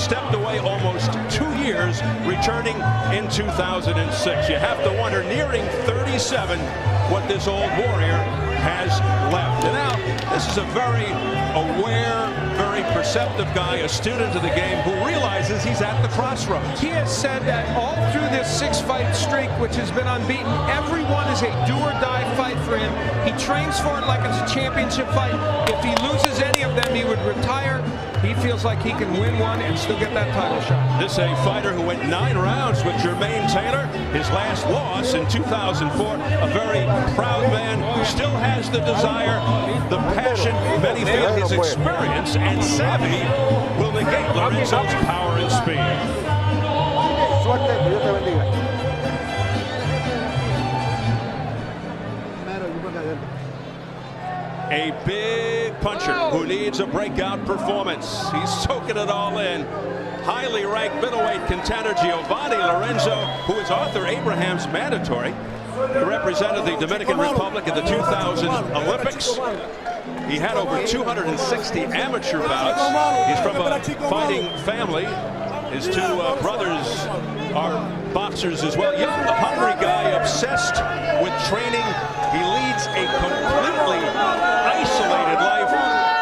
stepped away almost 2 years, returning in 2006. You have to wonder, nearing 37, what this old warrior has left. And now, this is a very aware, very perceptive guy, a student of the game, who realizes he's at the crossroads. He has said that all through this 6-fight streak, which has been unbeaten, everyone is a do-or-die fight for him. He trains for it like it's a championship fight. If he loses any of them, he would retire. He feels like he can win one and still get that title shot. This a fighter who went 9 rounds with Jermaine Taylor. His last loss in 2004. A very proud man who still has the desire, the passion. Many feel his experience and savvy will negate Lorenzo's power and speed. A big puncher who needs a breakout performance. He's soaking it all in. Highly ranked middleweight contender Giovanni Lorenzo, who is Arthur Abraham's mandatory. He represented the Dominican Republic at the 2000 Olympics. He had over 260 amateur bouts. He's from a fighting family. His 2 brothers are boxers as well. Young, hungry guy, obsessed with training. He leads a completely isolated life,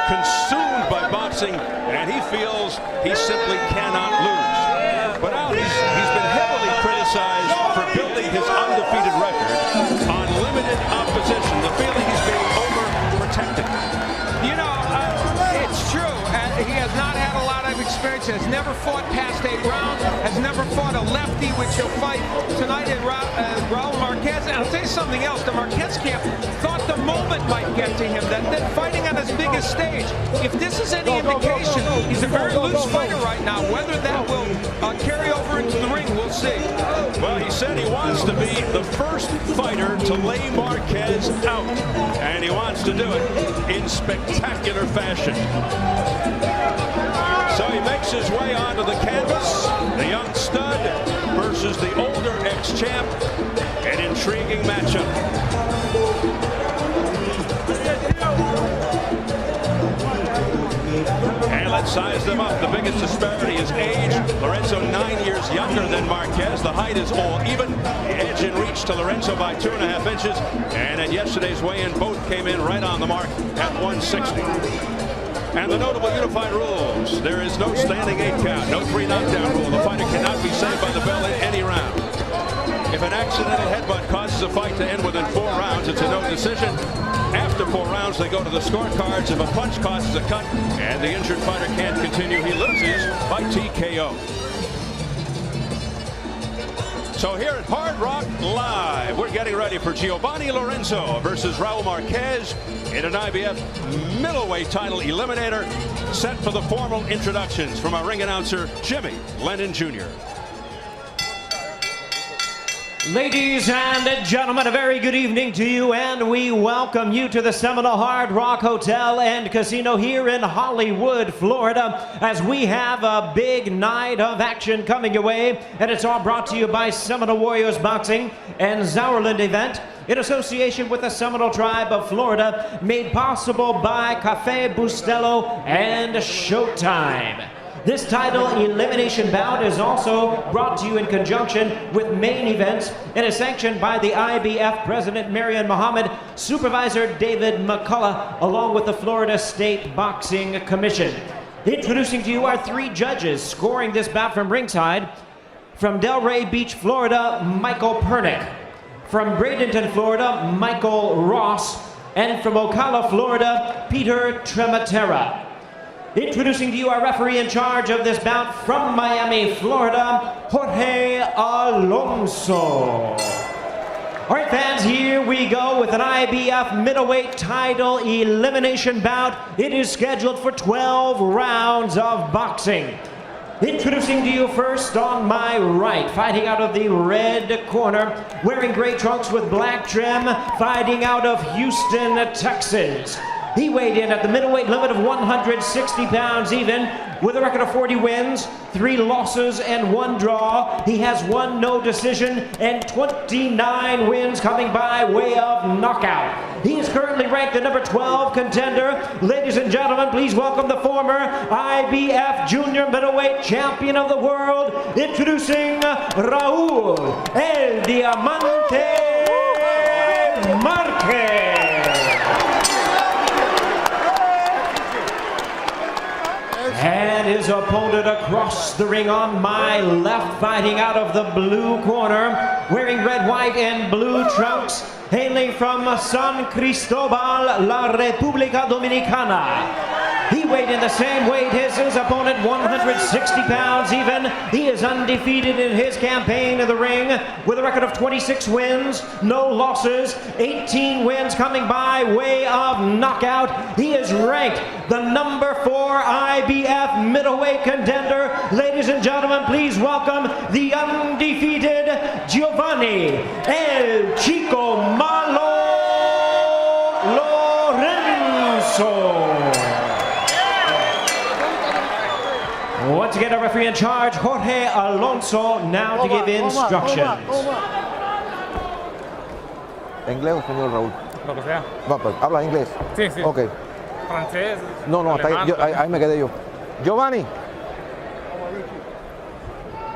consumed by boxing, and he feels he simply cannot lose. But now he's been heavily criticized for building his undefeated record on limited opposition. The feeling he's being overprotected. You know, it's true. He has not had a lot of experience, has never fought past 8 rounds, has never fought a lefty, which he'll fight tonight at Raul Marquez. And I'll tell you something else, the Marquez camp thought the moment might get to him, that fighting on his biggest stage. If this is any indication, he's a very loose fighter right now. Whether that will carry over into the ring, we'll see. Well, he said he wants to be the first fighter to lay Marquez out, and he wants to do it in spectacular fashion. So he makes his way onto the canvas. The young stud versus the older ex-champ. An intriguing matchup. And let's size them up. The biggest disparity is age. Lorenzo 9 years younger than Marquez. The height is all even. The edge in reach to Lorenzo by 2.5 inches. And at yesterday's weigh-in, both came in right on the mark at 160. And the notable unified rules. There is no standing 8 count, no 3 knockdown rule. The fighter cannot be saved by the bell in any round. If an accidental headbutt causes a fight to end within 4 rounds, it's a no decision. After 4 rounds, they go to the scorecards. If a punch causes a cut and the injured fighter can't continue, he loses by TKO. So here at Hard Rock Live, we're getting ready for Giovanni Lorenzo versus Raul Marquez in an IBF middleweight title eliminator, set for the formal introductions from our ring announcer, Jimmy Lennon Jr. Ladies and gentlemen, a very good evening to you, and we welcome you to the Seminole Hard Rock Hotel and Casino here in Hollywood, Florida, as we have a big night of action coming your way, and it's all brought to you by Seminole Warriors Boxing and Zauerland Event in association with the Seminole Tribe of Florida, made possible by Cafe Bustelo and Showtime. This title elimination bout is also brought to you in conjunction with Main Events and is sanctioned by the IBF President Marion Muhammad, Supervisor David McCullough, along with the Florida State Boxing Commission. Introducing to you our 3 judges scoring this bout from ringside. From Delray Beach, Florida, Michael Pernick. From Bradenton, Florida, Michael Ross. And from Ocala, Florida, Peter Trematera. Introducing to you our referee in charge of this bout from Miami, Florida, Jorge Alonso. All right, fans, here we go with an IBF middleweight title elimination bout. It is scheduled for 12 rounds of boxing. Introducing to you first on my right, fighting out of the red corner, wearing gray trunks with black trim, fighting out of Houston, Texas. He weighed in at the middleweight limit of 160 pounds even, with a record of 40 wins, 3 losses, and 1 draw. He has 1 no decision and 29 wins coming by way of knockout. He is currently ranked the number 12 contender. Ladies and gentlemen, please welcome the former IBF Junior Middleweight Champion of the World, introducing Raul El Diamante Marquez. And his opponent across the ring on my left, fighting out of the blue corner, wearing red, white, and blue trunks, hailing from San Cristobal, La República Dominicana. He weighed in the same weight as his opponent, 160 pounds even. He is undefeated in his campaign in the ring with a record of 26 wins, no losses, 18 wins coming by way of knockout. He is ranked the number 4 IBF middleweight contender. Ladies and gentlemen, please welcome the undefeated Giovanni El Chico Malo Lorenzo. Once again, our referee in charge, Jorge Alonso, now to give instructions. ¿Inglés o español, Raúl? Lo que sea. No, pero ¿hablas inglés? Sí, sí. Ok. Francés. No, hasta ahí, ahí me quedé yo. Giovanni.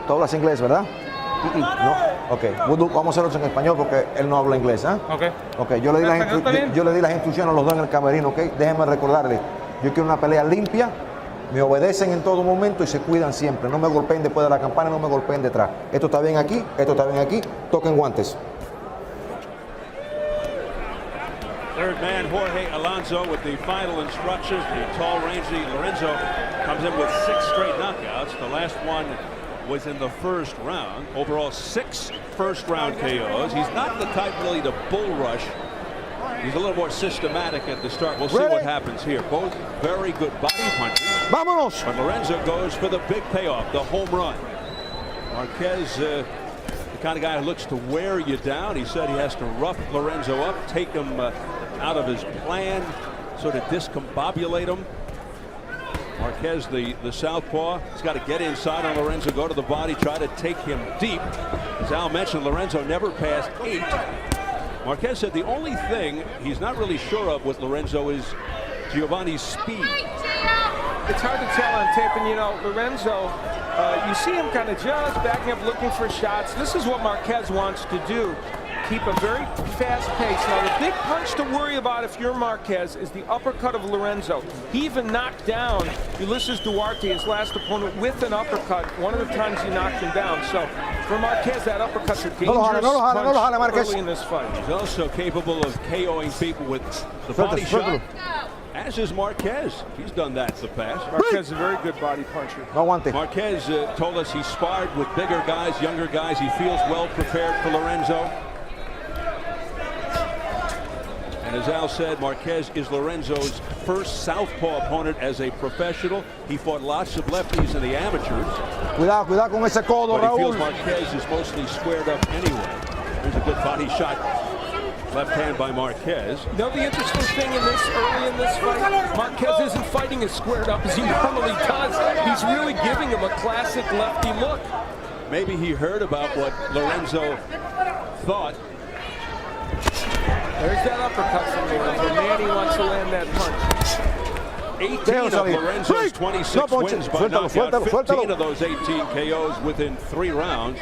Tú hablas inglés, ¿verdad? No. Ok. Vamos a hacerlo en español porque él no habla inglés, ¿ah? Ok. Yo le di las instrucciones a los dos en el camerino, ¿ok? Déjenme recordarles. Yo quiero una pelea limpia. Me obedecen en todo momento y se cuidan siempre. No me golpeen después de la campana, no me golpeen detrás. Esto está bien aquí, esto está bien aquí. Toquen guantes. Third man, Jorge Alonso, with the final instructions. The tall, rangy Lorenzo comes in with 6 straight knockouts. The last one was in the first round. Overall, 6 first-round KOs. He's not the type really to bull rush. He's a little more systematic at the start. We'll see what happens here. Both very good body punches. ¡Vámonos! But Lorenzo goes for the big payoff, the home run. Marquez, the kind of guy who looks to wear you down. He said he has to rough Lorenzo up, take him out of his plan, sort of discombobulate him. Marquez, the southpaw, has got to get inside on Lorenzo, go to the body, try to take him deep. As Al mentioned, Lorenzo never passed 8. Marquez said the only thing he's not really sure of with Lorenzo is Giovanni's speed. It's hard to tell on tape, and you know, Lorenzo, you see him kind of just backing up, looking for shots. This is what Marquez wants to do. Keep a very fast pace. Now, the big punch to worry about if you're Marquez is the uppercut of Lorenzo. He even knocked down Ulises Duarte, his last opponent, with an uppercut. One of the times he knocked him down. So, for Marquez, that uppercut's a dangerous punch early in this fight. He's also capable of KOing people with the body shot, as is Marquez. He's done that in the past. Marquez is a very good body puncher. Marquez told us he sparred with bigger guys, younger guys. He feels well prepared for Lorenzo. And as Al said, Marquez is Lorenzo's first southpaw opponent as a professional. He fought lots of lefties in the amateurs. Cuidado con ese codo, But he Raúl. feels Marquez is mostly squared up anyway. There's a good body shot. Left hand by Marquez. You know the interesting thing early in this fight? Marquez isn't fighting as squared up as he normally does. He's really giving him a classic lefty look. Maybe he heard about what Lorenzo thought. There's that uppercut from Lorenzo. Man, he wants to land that punch. 18 of Lorenzo's 26 wins by knockout. 15 of those 18 KOs within 3 rounds.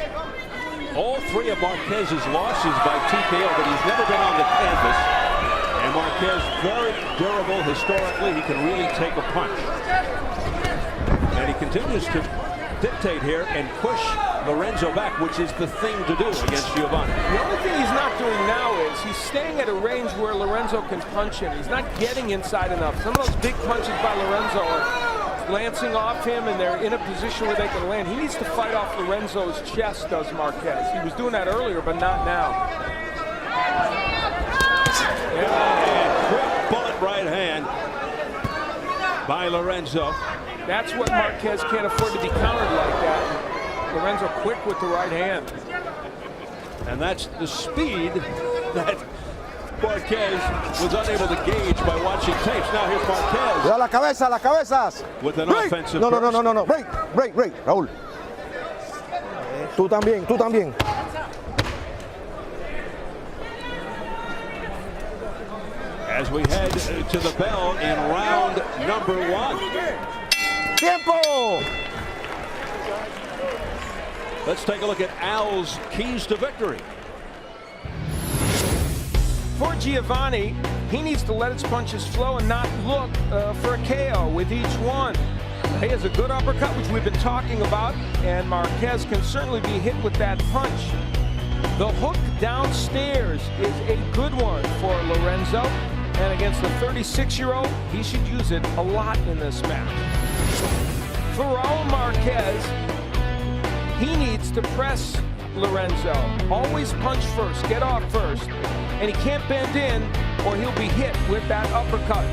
All 3 of Marquez's losses by TKO, but he's never been on the canvas. And Marquez, very durable historically. He can really take a punch. And he continues to dictate here and push Lorenzo back, which is the thing to do against Giovanni. The only thing he's not doing now is he's staying at a range where Lorenzo can punch him. He's not getting inside enough. Some of those big punches by Lorenzo are lancing off him, and they're in a position where they can land. He needs to fight off Lorenzo's chest, does Marquez. He was doing that earlier, but not now. And quick bullet right hand by Lorenzo. That's what Marquez can't afford to be countered like that. Lorenzo quick with the right hand. And that's the speed that Marquez was unable to gauge by watching tapes. Now here's Marquez. Cuidado la cabeza, las cabezas. With an Break. offensive No. burst. Break. Raúl. Tú también. As we head to the bell in round number 1. Tiempo. Let's take a look at Al's keys to victory. For Giovanni, he needs to let his punches flow and not look for a KO with each one. He has a good uppercut, which we've been talking about, and Marquez can certainly be hit with that punch. The hook downstairs is a good one for Lorenzo, and against the 36-year-old, he should use it a lot in this match. For Raul Marquez, he needs to press Lorenzo. Always punch first, get off first. And he can't bend in or he'll be hit with that uppercut.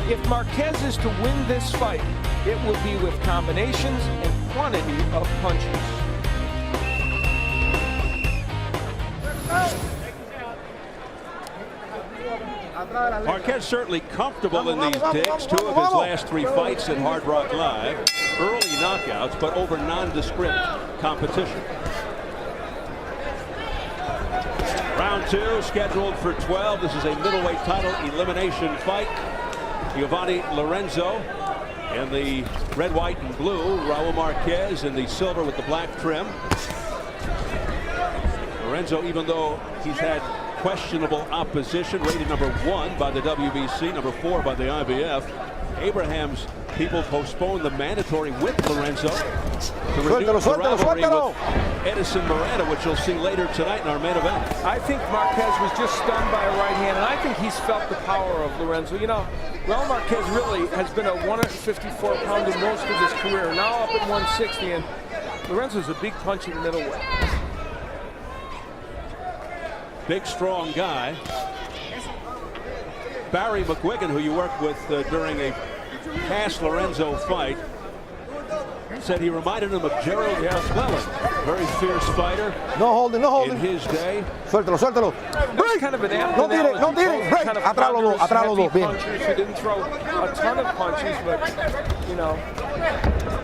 If Marquez is to win this fight, it will be with combinations and quantity of punches. Marquez certainly comfortable in these digs. 2 of his last 3 fights at Hard Rock Live. Early knockouts, but over nondescript competition. Round 2 scheduled for 12. This is a middleweight title elimination fight. Giovanni Lorenzo in the red, white, and blue. Raul Marquez in the silver with the black trim. Lorenzo, even though he's had questionable opposition, rated number 1 by the WBC, number 4 by the IBF. Abraham's people postponed the mandatory with Lorenzo to renew the rivalry with Edison Miranda, which you'll see later tonight in our main event. I think Marquez was just stunned by a right hand, and I think he's felt the power of Lorenzo. You know, Raul Marquez really has been a 154-pounder most of his career, now up at 160, and Lorenzo's a big punching middleweight. Big, strong guy. Barry McGuigan, who you worked with during a past Lorenzo fight, said he reminded him of Gerald McClellan. Very fierce fighter. No holding. In his day. Suéltalo. Break. Kind of an No tire. Break. Kind of Atrás los dos. Bien. Punchers who didn't throw a ton of punches, but, you know,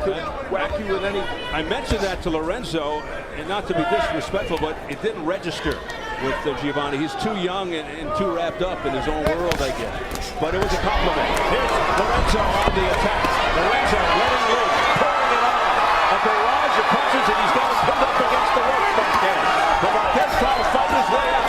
could whack you with any. I mentioned that to Lorenzo, and not to be disrespectful, but it didn't register with Giovanni. He's too young and too wrapped up in his own world, I guess. But it was a compliment. Here's Lorenzo on the attack. Lorenzo letting loose, pouring it on. A barrage of punches, and he's got him pinned up against the ropes, Marquez. But Marquez trying to fight his way out.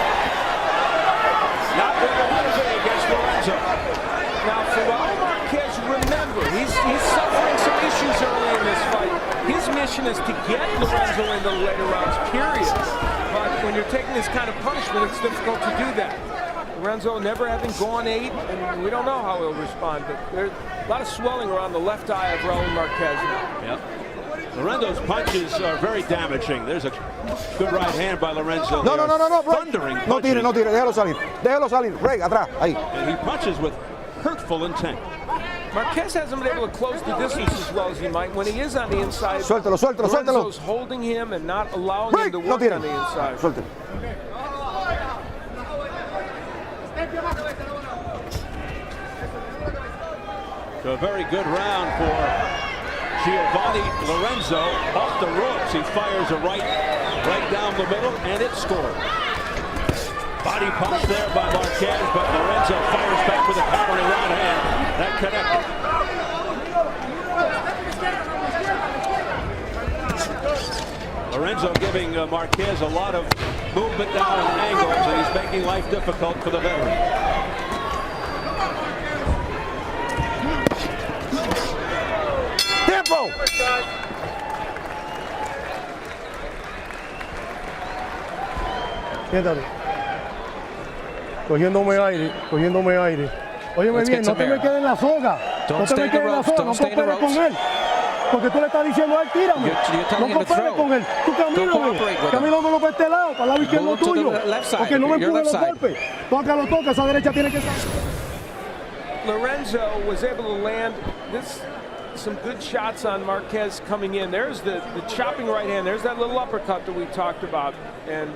Not really easy against Lorenzo. Now, for Raul Marquez, remember, he's suffering some issues early in this fight. His mission is to get Lorenzo into the later rounds, period. But when you're taking this kind of punishment, it's difficult to do that. Lorenzo never having gone 8, and we don't know how he'll respond, but there's a lot of swelling around the left eye of Raul Marquez. Yep. Lorenzo's punches are very damaging. There's a good right hand by Lorenzo. No. Thundering No tire. Déjalo salir. Break. Atrás. Ahí. And he punches with hurtful intent. Marquez hasn't been able to close the distance as well as he might. When he is on the inside, Suéltalo. Lorenzo's holding him and not allowing him to work on the inside. Suéltalo. So a very good round for Giovanni Lorenzo. Off the ropes, he fires a right down the middle, and it's scored. Body punch there by Marquez, but Lorenzo fires back with a powering right hand. That connected. Lorenzo giving Marquez a lot of movement down and angles, and he's making life difficult for the veteran. Tiempo. Siéntate. Cogiéndome aire. Óyeme bien, no te me quedes en la soga. No te me quedes en la soga, no cooperes con él. Porque tú le estás diciendo a él, tírame. No cooperes con él. Tú camínamelo para este lado, para el lado izquierdo tuyo. Porque no me empujes los golpes. Toca, esa derecha tiene que estar. Lorenzo was able to land some good shots on Marquez coming in. There's the chopping right hand. There's that little uppercut that we talked about. And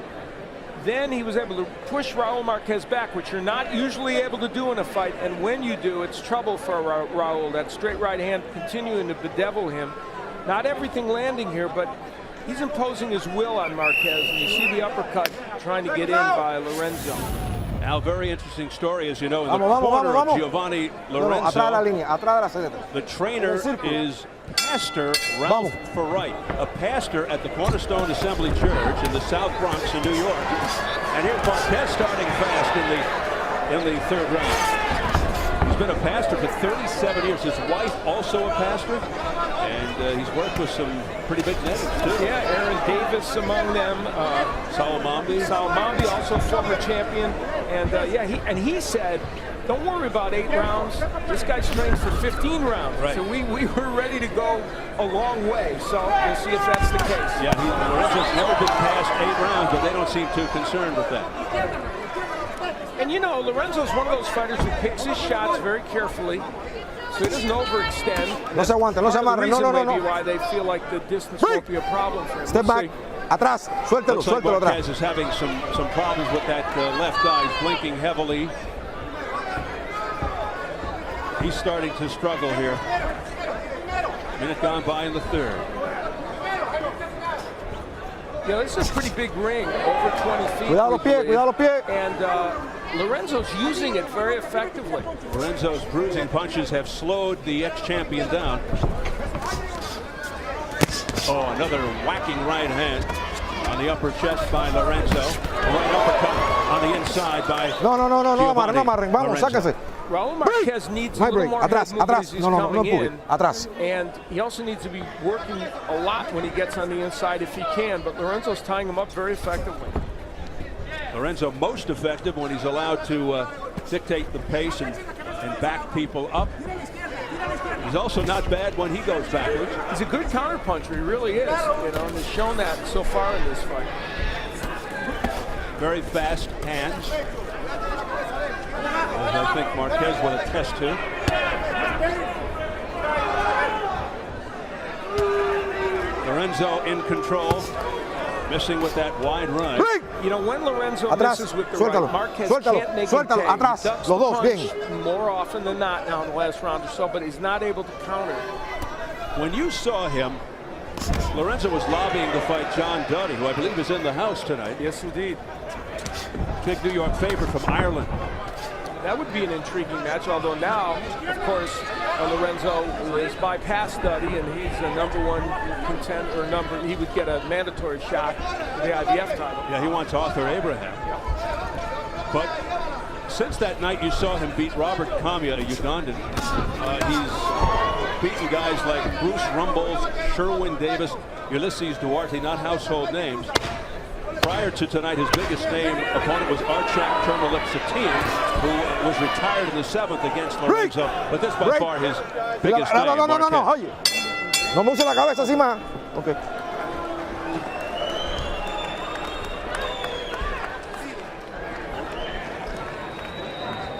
then he was able to push Raul Marquez back, which you're not usually able to do in a fight. And when you do, it's trouble for Raul. That straight right hand continuing to bedevil him. Not everything landing here, but he's imposing his will on Marquez. And you see the uppercut trying to get in by Lorenzo. Now, very interesting story, as you know, in the corner of Giovanni Lorenzo. The trainer is Pastor Ralph Ferrite, a pastor at the Cornerstone Assembly Church in the South Bronx in New York. And here's Marquez starting fast in the third round. He's been a pastor for 37 years. His wife also a pastor, and he's worked with some pretty big names too. Yeah, Aaron Davis among them. Saul Mambi, also a former champion. And yeah, he said, don't worry about 8 rounds. This guy's trained for 15 rounds. Right. So we were ready to go a long way. So we'll see if that's the case. Yeah, Lorenzo's never been past 8 rounds, but they don't seem too concerned with that. And you know, Lorenzo's one of those fighters who picks his shots very carefully, so he doesn't overextend. No se aguante, no se amarre, no. Maybe why they feel like the distance won't be a problem for him. Step back, atrás, suéltelo, Looks like suéltelo Marquez atrás. is having some problems with that left eye. He's blinking heavily. He's starting to struggle here. Minute gone by in the third. Yeah, this is a pretty big ring, over 20 feet. Cuidado los pies, cuidado los pies. And Lorenzo's using it very effectively. Lorenzo's bruising punches have slowed the ex-champion down. Oh, another whacking right hand on the upper chest by Lorenzo. A right uppercut on the inside by No amarren, vamos, sáquese. Raul Marquez needs a little more atrás, head movement as he's coming in. Atrás. And he also needs to be working a lot when he gets on the inside if he can, but Lorenzo's tying him up very effectively. Lorenzo most effective when he's allowed to dictate the pace and back people up. He's also not bad when he goes backwards. He's a good counterpuncher, he really is. You know, and he's shown that so far in this fight. Very fast hands, as I think Marquez will attest to. Lorenzo in control, missing with that wide right. You know, when Lorenzo Atrás, misses with the suéltalo, right, Marquez suéltalo, can't make suéltalo, him atrás, tag. He los dos, punch bien. more often than not now in the last round or so, but he's not able to counter. When you saw him, Lorenzo was lobbying to fight John Duddy, who I believe is in the house tonight. Yes, indeed. Big New York favorite from Ireland. That would be an intriguing match, although now, of course, Lorenzo is bypassed Duddy, and he's a #1 contender, he would get a mandatory shot for the IBF title. Yeah, he wants Arthur Abraham. Yeah. But since that night you saw him beat Robert Kamya, a Ugandan, he's beaten guys like Bruce Rumbles, Sherwin Davis, Ulysses Duarte, not household names. Prior to tonight, his biggest name opponent was Archak Termalipsatine, who was retired in the 7th against Lorenzo. But this by far his biggest name. No, oye. No me use la cabeza así más. Okay.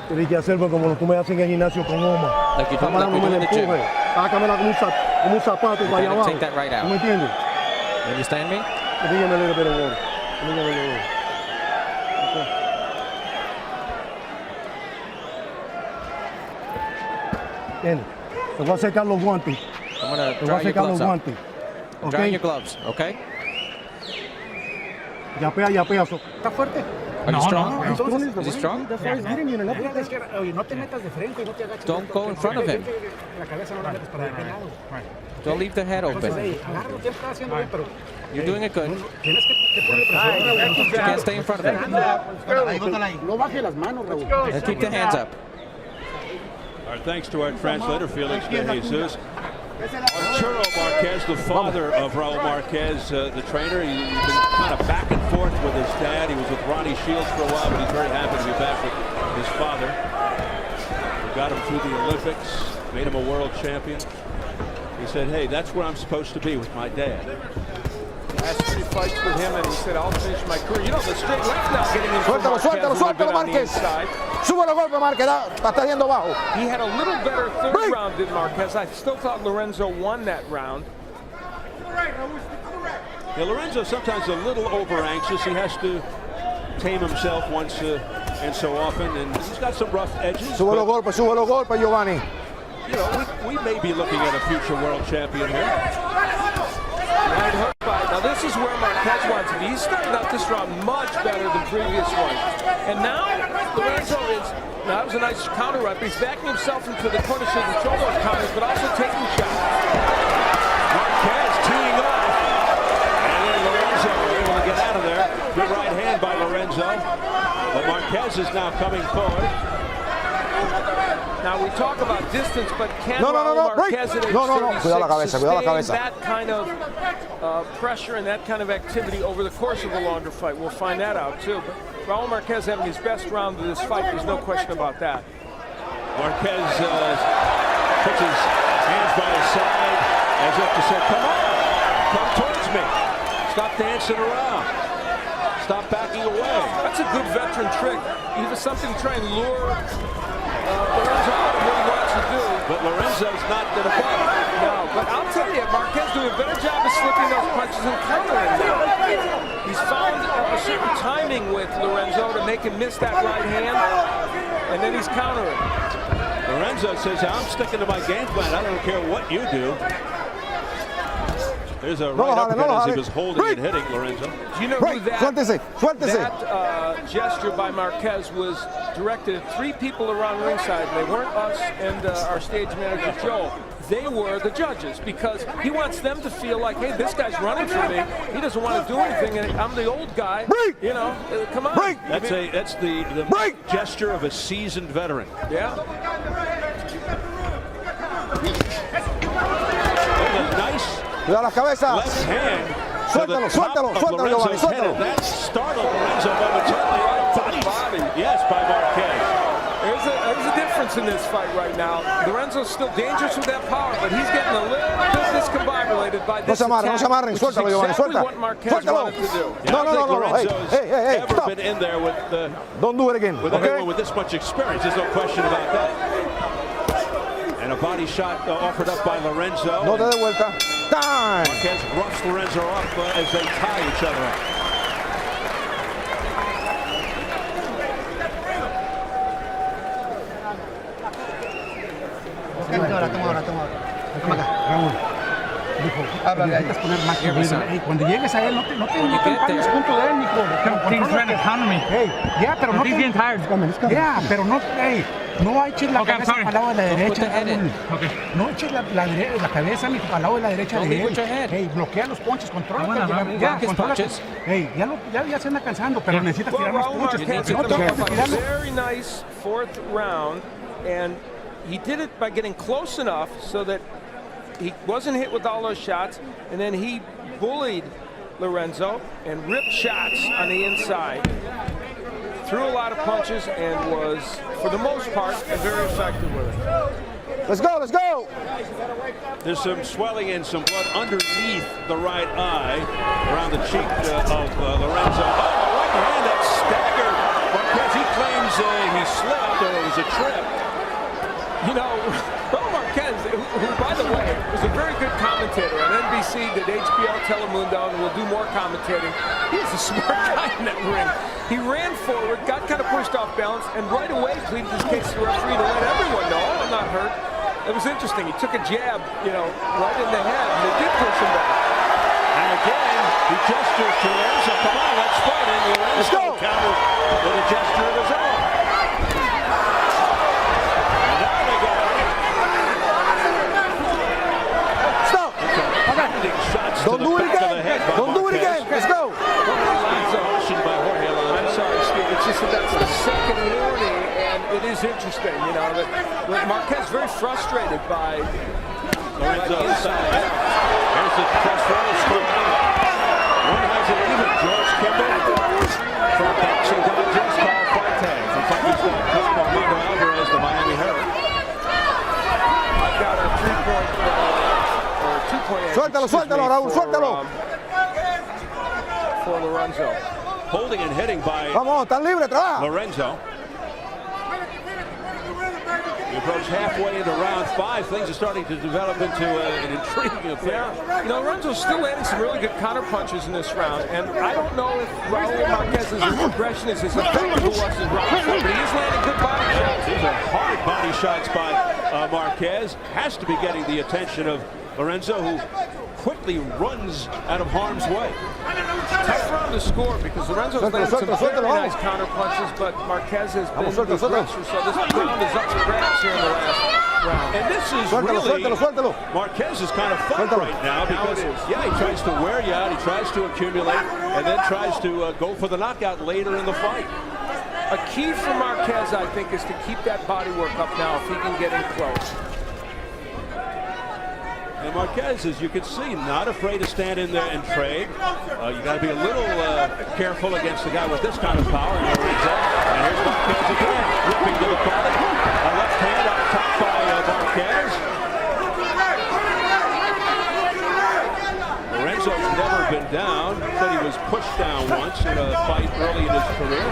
Tienes que hacerlo como tú me haces en el gimnasio con Oma. Like you do, Cámara, no me la empuje. Sácamela como un zapato para allá abajo. Take that right out. ¿Tú me entiendes? You understand me? Dígame a little bit of water. Bien. Te voy a secar los guantes. I'm going to Te voy dry a your secar los gloves up. guantes. Dry Okay. your gloves, okay? Yapea. ¿Está fuerte? Are you strong? Entonces, Is he strong? that's why he's hitting you in the left leg. Oye, no te metas de frente y no te agaches. Don't go in front of him. La cabeza no la metes para aquel lado. Don't leave the head Entonces, open. agárralo, siempre estás haciendo bien, pero You're doing it good. tienes que poner presión. You can't stay in front of him. No baje las manos, Raúl. And keep the hands up. Our thanks to our translator, Felix De Jesus. Arturo Marquez, the father of Raul Marquez, the trainer. He's been kind of back and forth with his dad. He was with Ronnie Shields for a while, but he's very happy to be back with his father. We got him through the Olympics, made him a world champion. He said, hey, that's where I'm supposed to be with my dad. Last 3 fights with him, and he said, I'll finish my career. You know, the straight left now getting in for Suéltalo, Márquez. Sube los golpes, Márquez. Está yendo bajo. He had a little better third round than Marquez. I still thought Lorenzo won that round. Yeah, Lorenzo sometimes a little over anxious. He has to tame himself once and so often, and he's got some rough edges. Sube los golpes, Giovanni. You know, we may be looking at a future world champion here. Right hook by. Now this is where Marquez wants to be. He's starting out this round much better than previous ones. And now Lorenzo is, now that was a nice counter right, but he's backing himself into the corner to control those counters, but also taking shots. Marquez teeing off. And then Lorenzo able to get out of there. Good right hand by Lorenzo. But Marquez is now coming forward. Now we talk about distance, but can Raul Marquez at age 36 cuidado sustain that kind of pressure and that kind of activity over the course of a longer fight? We'll find that out too. But Raul Marquez having his best round of this fight, there's no question about that. Marquez puts his hands by his side as if to say, come on, come towards me. Stop dancing around. Stop backing away. That's a good veteran trick. Even something to try and lure Lorenzo out of what he wants to do. But Lorenzo's not going to fight. No, but I'll tell you, Marquez doing a better job of slipping those punches and countering now. He's found a certain timing with Lorenzo to make him miss that right hand, and then he's countering. Lorenzo says, I'm sticking to my game plan. I don't care what you do. There's a right uppercut as he was holding and hitting Lorenzo. Do you know who that gesture by Marquez was directed at? 3 people around ringside. They weren't us and our stage manager, Joe. They were the judges, because he wants them to feel like, hey, this guy's running for me. He doesn't want to do anything, and I'm the old guy. You know, come on. That's the gesture of a seasoned veteran. Yeah. Nice. Cuidado las cabezas. Left hand. Suéltalo, Giovanni, suéltalo. That startled Lorenzo momentarily out of body. Yes, by Marquez. There's a difference in this fight right now. Lorenzo's still dangerous with that power, but he's getting a little bit discombobulated by this attack, no se amarren, suéltalo, Giovanni, suelta. What Marquez wanted to do. No. Hey, Ever been in there with don't do it again. With anyone with this much experience, there's no question about that. And a body shot offered up by Lorenzo. No te dé vuelta. Time. Marquez roughs Lorenzo up as they tie each other up. Raúl, dijo, necesitas poner más que cuando llegues a él, no te empañes junto de él, mijo. He's trying to counter me. Pero no te... pero no... no eches la cabeza para el lado de la derecha. No eches la cabeza, mijo, para el lado de la derecha de él. Bloquea los ponches, controla. Ya se anda cansando, pero necesitas tirar los ponches. Very nice 4th round, and he did it by getting close enough so that he wasn't hit with all those shots, and then he bullied Lorenzo and ripped shots on the inside. Threw a lot of punches and was, for the most part, very effective with it. Let's go! There's some swelling and some blood underneath the right eye, around the cheek of Lorenzo. Oh, right hand that staggered Marquez. He claims he slipped or it was a trip. You know, Raul Marquez, who, by the way, was a very good commentator on NBC, did HBO, Telemundo, and will do more commentating. He's a smart guy in that ring. He ran forward, got kind of pushed off balance, and right away pleaded his case to the referee to let everyone know, I'm not hurt. It was interesting. He took a jab, you know, right in the head, and it did push him back. And again, he gestures to Lorenzo, come on, let's fight. And Lorenzo countered with a gesture of his own. Don't do it again. Don't do it again. Let's go. I'm sorry, Steve. It's just that that's the second warning, and it is interesting, you know, that Marquez very frustrated by Lorenzo's side. Here's the press roll scoring. One has it even. George Kimball from Boxing Digest called fight tag. Looks like he's going to put Marquez Alvarez, the Miami Herald. I've got a 2-point. Suéltalo, Raúl, suéltalo. For Lorenzo. Holding and hitting by Vamos, están libres, trabaja. Lorenzo. approach halfway into round 5. Things are starting to develop into an intriguing affair. Yeah. You know, Lorenzo's still landing some really good counter punches in this round, and I don't know if Raul Marquez's aggression is as effective as it was in round 4, but he is landing good body shots. These are hard body shots by Marquez. Has to be getting the attention of Lorenzo, who quickly runs out of harm's way. Tough round to score because Lorenzo's landed some very nice counter punches, but Marquez has been the aggressor, so this round is up for grabs here in the last round. And this is really Marquez's kind of fight right now because, yeah, he tries to wear you out, he tries to accumulate, and then tries to go for the knockout later in the fight. A key for Marquez, I think, is to keep that body work up now if he can get in close. And Marquez, as you can see, not afraid to stand in there and trade. You got to be a little careful against a guy with this kind of power. And here's Marquez again, ripping to the body. A left hand on top by Marquez. Lorenzo's never been down. Said he was pushed down once in a fight early in his career.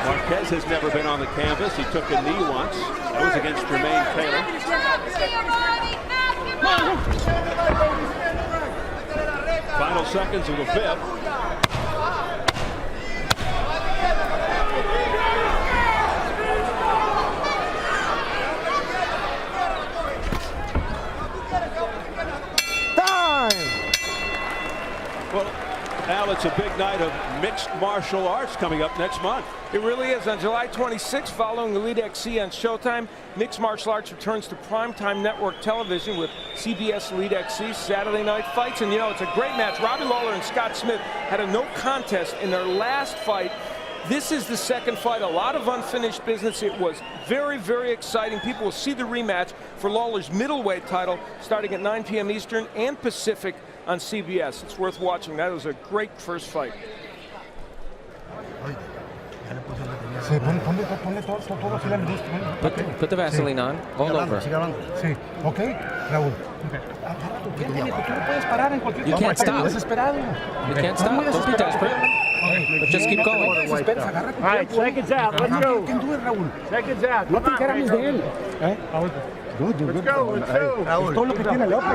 Marquez has never been on the canvas. He took a knee once. That was against Jermaine Taylor. Final seconds of the 5th. Time! Well, Al, it's a big night of mixed martial arts coming up next month. It really is. On July 26th, following Elite XC on Showtime, Mixed Martial Arts returns to primetime network television with CBS Elite XC Saturday Night Fights. And, you know, it's a great match. Robbie Lawler and Scott Smith had a no contest in their last fight. This is the second fight. A lot of unfinished business. It was very, very exciting. People will see the rematch for Lawler's middleweight title starting at 9 p.m. Eastern and Pacific on CBS. It's worth watching. That was a great first fight. Put the Vaseline on, all over. Sí, ok, Raúl. You can't stop. You can't stop. Don't be desperate. But just keep going. All right, seconds out. Let's go. Seconds out. No te encaramos de él. Let's go, let's go. Todo lo que tiene el otro.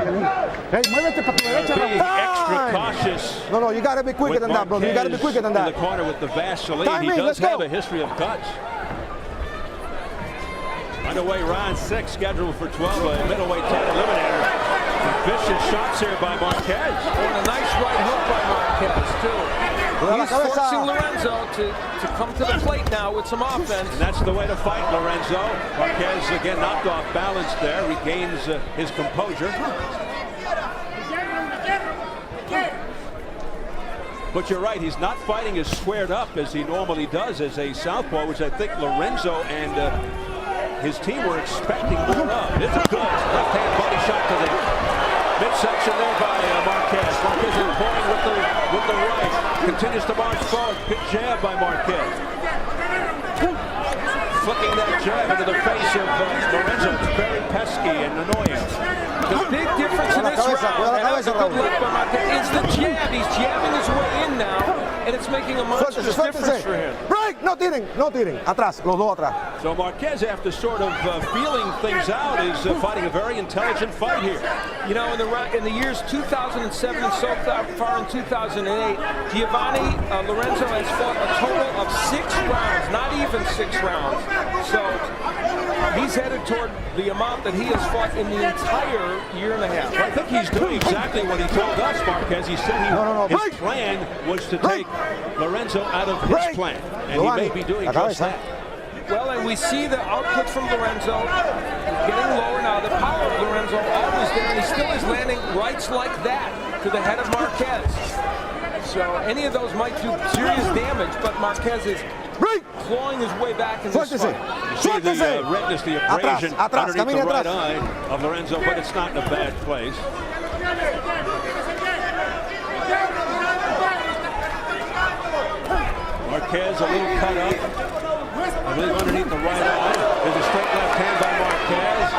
Hey, muévete para tu derecha, Being Raúl. extra cautious. No, you got to be quicker than that, brother. You got to be quicker than In the that. corner with the Vaseline. Timing, He does let's have go. a history of cuts. Underway, round 6, scheduled for 12. A middleweight title eliminator. Vicious shots here by Marquez. And a nice right hook by Marquez, too. He's forcing Lorenzo to come to the plate now with some offense. And that's the way to fight Lorenzo. Marquez again knocked off balance there, regains his composure. But you're right, he's not fighting as squared up as he normally does as a southpaw, which I think Lorenzo and his team were expecting more of. It's a good left-hand body shot to the midsection there by Marquez. Marquez is pulling with the right. Continues to march forward. Big jab by Marquez. Flicking that jab into the face of Lorenzo. It's very pesky and annoying. The big difference in this round, and that was a good left by Marquez, is the jab. He's jabbing his way in now, and it's making a monstrous difference for him. Break! No tiren, no tiren. Atrás, los dos atrás. So Marquez, after sort of feeling things out, is fighting a very intelligent fight here. You know, in the years 2007 and so far in 2008, Giovanni Lorenzo has fought a total of 6 rounds, not even 6 rounds. So he's headed toward the amount that he has fought in the entire year and a half. I think he's doing exactly what he told us, Marquez. He said his plan was to take Lorenzo out of his plan, and he may be doing just that. Well, and we see the output from Lorenzo getting lower now. The power of Lorenzo always there, and he still is landing rights like that to the head of Marquez. So any of those might do serious damage, but Marquez is clawing his way back in this fight. You see the redness, the abrasion underneath the right eye of Lorenzo, but it's not in a bad place. Marquez a little cut up. I believe underneath the right eye. There's a straight left hand by Marquez.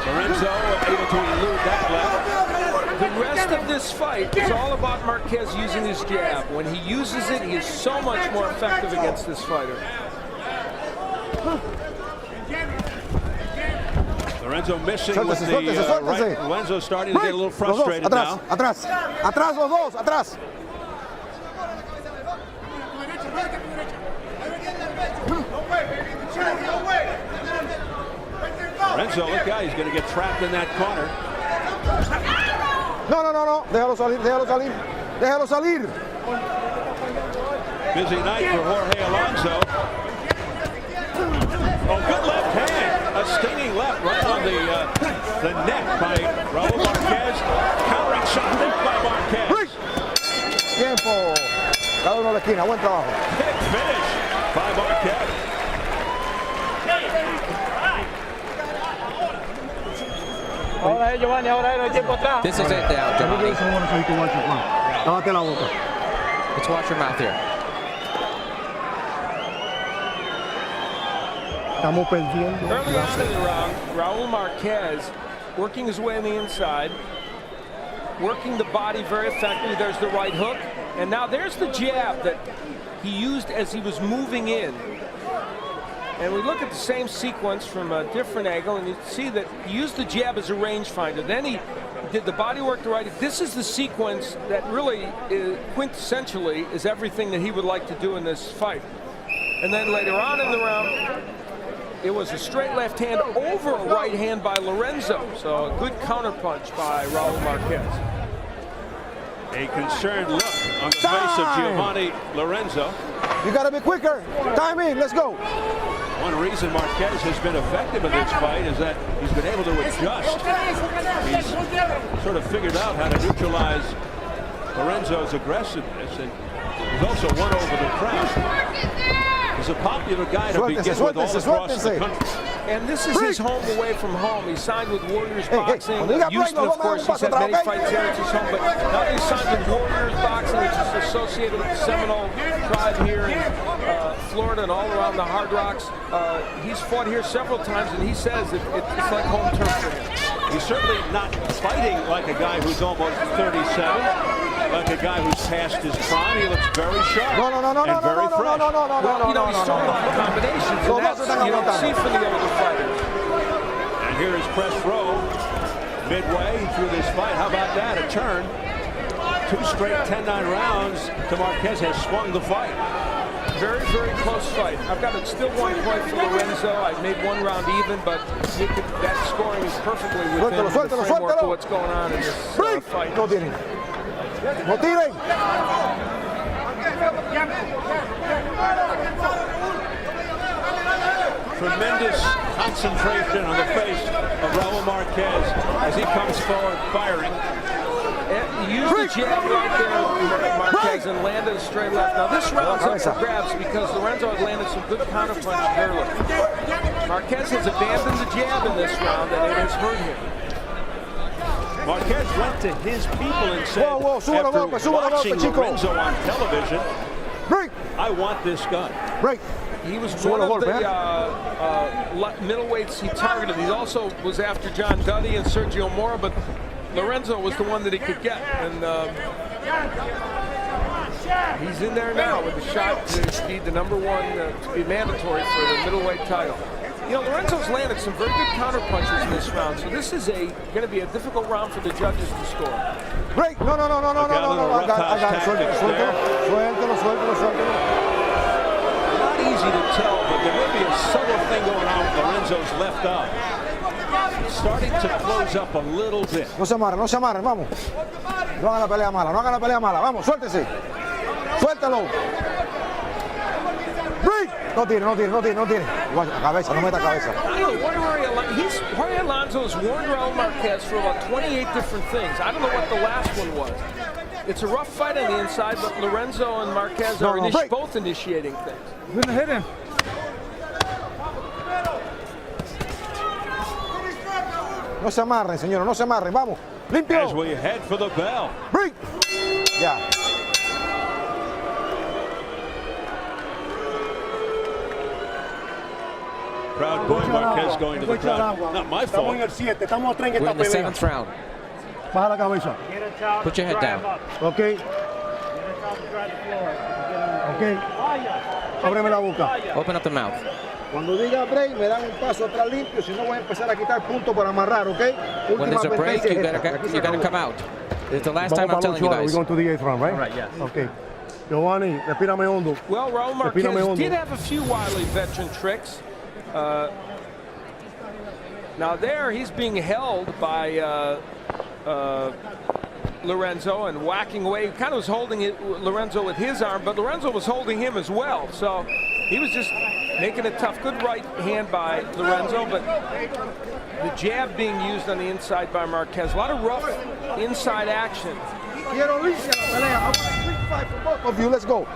Lorenzo able to elude that left. The rest of this fight is all about Marquez using his jab. When he uses it, he is so much more effective against this fighter. Lorenzo missing with the right. Lorenzo starting to get a little frustrated now. Atrás, atrás los dos, atrás. Lorenzo, look out, he's going to get trapped in that corner. No. Déjalo salir. Busy night for Jorge Alonso. Oh, good left hand. A stinging left right on the neck by Raul Marquez. Countering shot there by Marquez. Tiempo. Cada uno a la esquina. Buen trabajo. Big finish by Marquez. This is it now, Giovanni. Lávate la boca. Let's wash your mouth here. Estamos perdiendo. Early on in the round, Raul Marquez working his way on the inside, working the body very effectively. There's the right hook, and now there's the jab that he used as he was moving in. And we look at the same sequence from a different angle, and you see that he used the jab as a rangefinder. Then he did the body work to right. This is the sequence that really, quintessentially, is everything that he would like to do in this fight. And then later on in the round, it was a straight left hand over a right hand by Lorenzo. So a good counterpunch by Raul Marquez. A concerned look on the face of Giovanni Lorenzo. You got to be quicker. Time in. Let's go. One reason Marquez has been effective in this fight is that he's been able to adjust. He's sort of figured out how to neutralize Lorenzo's aggressiveness, and he's also won over the crowd. He's a popular guy to begin with all across the country. And this is his home away from home. He signed with Warriors Boxing. Houston, of course, he's had many fights here. It's his home, but now he's signed with Warriors Boxing, which is associated with the Seminole tribe here in Florida and all around the Hard Rocks. He's fought here several times, and he says it's like home turf for him. He's certainly not fighting like a guy who's almost 37, like a guy who's past his prime. He looks very sharp and very fresh. You know, he's throwing a lot of combinations, and that's you don't see from the older fighters. And here is press row midway through this fight. How about that? A turn. 2 straight 10-9 rounds to Marquez has swung the fight. Very, very close fight. I've got still 1 point for Lorenzo. I've made 1 round even, but that scoring is perfectly within the framework of what's going on in this fight. No tiren. No tiren. Tremendous concentration on the face of Raul Marquez as he comes forward firing. And used the jab right there, Marquez, and landed a straight left. Now this round's up for grabs because Lorenzo had landed some good counterpunches early. Marquez has abandoned the jab in this round, and it has hurt him. Marquez went to his people and said, after watching Lorenzo on television, I want this gun. He was one of the middleweights he targeted. He also was after John Duddy and Sergio Mora, but Lorenzo was the one that he could get. And he's in there now with a shot to be the #1, to be mandatory for the middleweight title. You know, Lorenzo's landed some very good counter punches in this round, so this is going to be a difficult round for the judges to score. No. I got it. Suéltalo. Not easy to tell, but there may be a subtle thing going on with Lorenzo's left eye. It's starting to close up a little bit. No se amarren, vamos. No hagan la pelea mala, vamos, suéltese. Suéltalo. No tiene. Igual, cabeza, no meta cabeza. I don't know, Jorge Alonso has warned Raul Marquez for about 28 different things. I don't know what the last one was. It's a rough fight on the inside, but Lorenzo and Marquez are both initiating things. You're gonna hit him. No se amarren, señor, no se amarren, vamos. Limpio. As we head for the bell. Ya. Proud boy Marquez going to the crowd. Not my fault. We're in the 7th round. Baja la cabeza. Put your head down. Okay. Ábreme la boca. Open up the mouth. Cuando diga break, me dan un paso atrás limpio, si no voy a empezar a quitar puntos para amarrar, ¿ok? When there's a break, you gotta come out. It's the last time I'm telling you guys. We're going to the 8th round, right? Right, yes. Okay. Giovanni, respírame hondo. Well, Raul Marquez did have a few wily veteran tricks. Now there, he's being held by Lorenzo and whacking away. He kind of was holding Lorenzo with his arm, but Lorenzo was holding him as well. So he was just making it tough. Good right hand by Lorenzo, but the jab being used on the inside by Marquez. A lot of rough inside action. Let's go.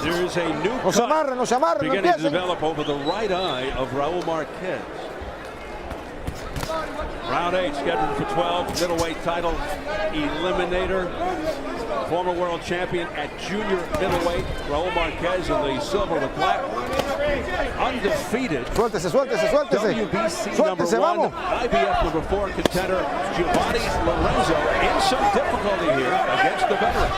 There is a new cut beginning to develop over the right eye of Raul Marquez. Round 8 scheduled for 12, middleweight title eliminator. Former world champion at junior middleweight, Raul Marquez in the silver with black. Undefeated. Suéltese. WBC number 1, IBF number 4 contender Giovanni Lorenzo in some difficulty here against the veteran.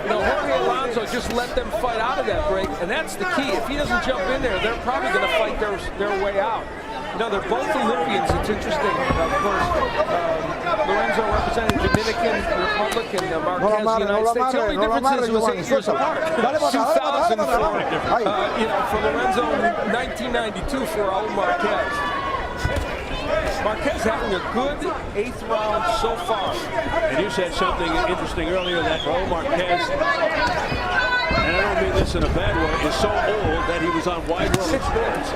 You know, Jorge Alonso just let them fight out of that break, and that's the key. If he doesn't jump in there, they're probably going to fight their way out. No, they're both Olympians. It's interesting. Of course, Lorenzo representing Dominican Republic and Marquez, United States. The only difference is it was 8 years apart. 2004, for Lorenzo, 1992 for Raul Marquez. Marquez having a good 8th round so far. And you said something interesting earlier that Raul Marquez, and I don't mean this in a bad way, is so old that he was on wide world sports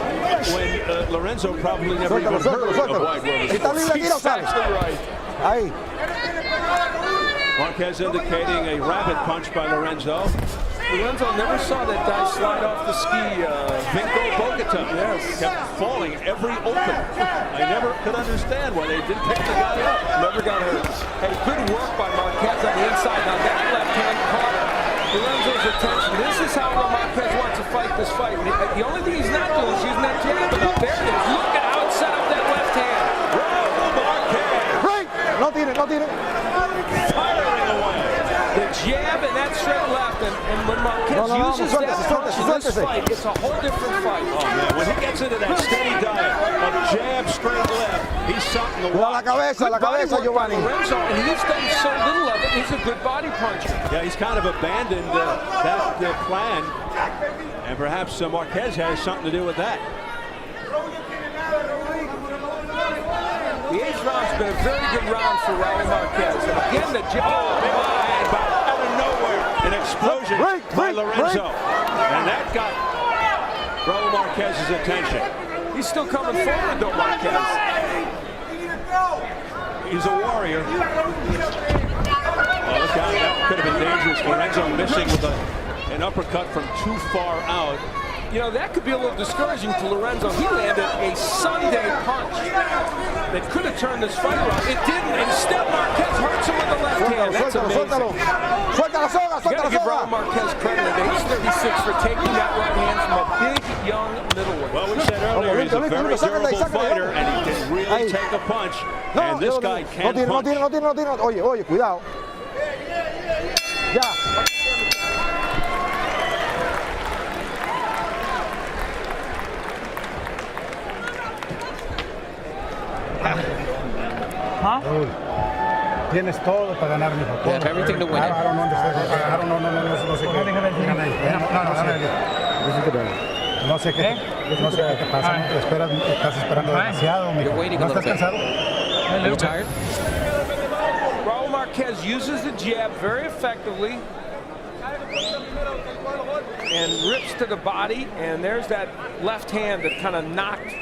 when Lorenzo probably never even heard of wide world sports. He's actually right. Marquez indicating a rapid punch by Lorenzo. Lorenzo never saw that guy slide off the ski. Vinco Bogota, yes, kept falling every open. I never could understand why they didn't pick the guy up. Never got hurt. Hey, good work by Marquez on the inside. Now that left hand caught Lorenzo's attention. This is how Marquez wants to fight this fight. The only thing he's not doing is using that jab. But there it is. Look at how it set up that left hand. Raul Marquez. Break. No tire. Firing away. The jab and that straight left, and when Marquez uses that punch in this fight, it's a whole different fight. Oh man, when he gets into that steady diet of jab, straight left, he's something to watch. La cabeza, Giovanni. Lorenzo, and he's done so little of it. He's a good body puncher. Yeah, he's kind of abandoned that plan, and perhaps Marquez has something to do with that. The 8th round's been a very good round for Raul Marquez. And again, the jab. Out of nowhere, an explosion by Lorenzo. And that got Raul Marquez's attention. He's still coming forward, though, Marquez. He's a warrior. Oh, look out, that could have been dangerous. Lorenzo missing with an uppercut from too far out. You know, that could be a little discouraging to Lorenzo. He landed a Sunday punch that could have turned this fight around. It didn't. Instead, Marquez hurts him with the left hand. That's amazing. You got to give Raul Marquez credit at age 36 for taking that right hand from a big, young middleweight. Well, we said earlier, he's a very durable fighter, and he can really take a punch. And this guy can't punch. No tire. Oye, cuidado. Ya. Tienes todo para ganar, mijo. You have everything to win it. I don't know, no sé qué. No sé qué te pasa. Estás esperando demasiado, mijo. You're waiting ¿No a little estás bit. cansado? Are you tired? Raul Marquez uses the jab very effectively and rips to the body, and there's that left hand that kind of knocked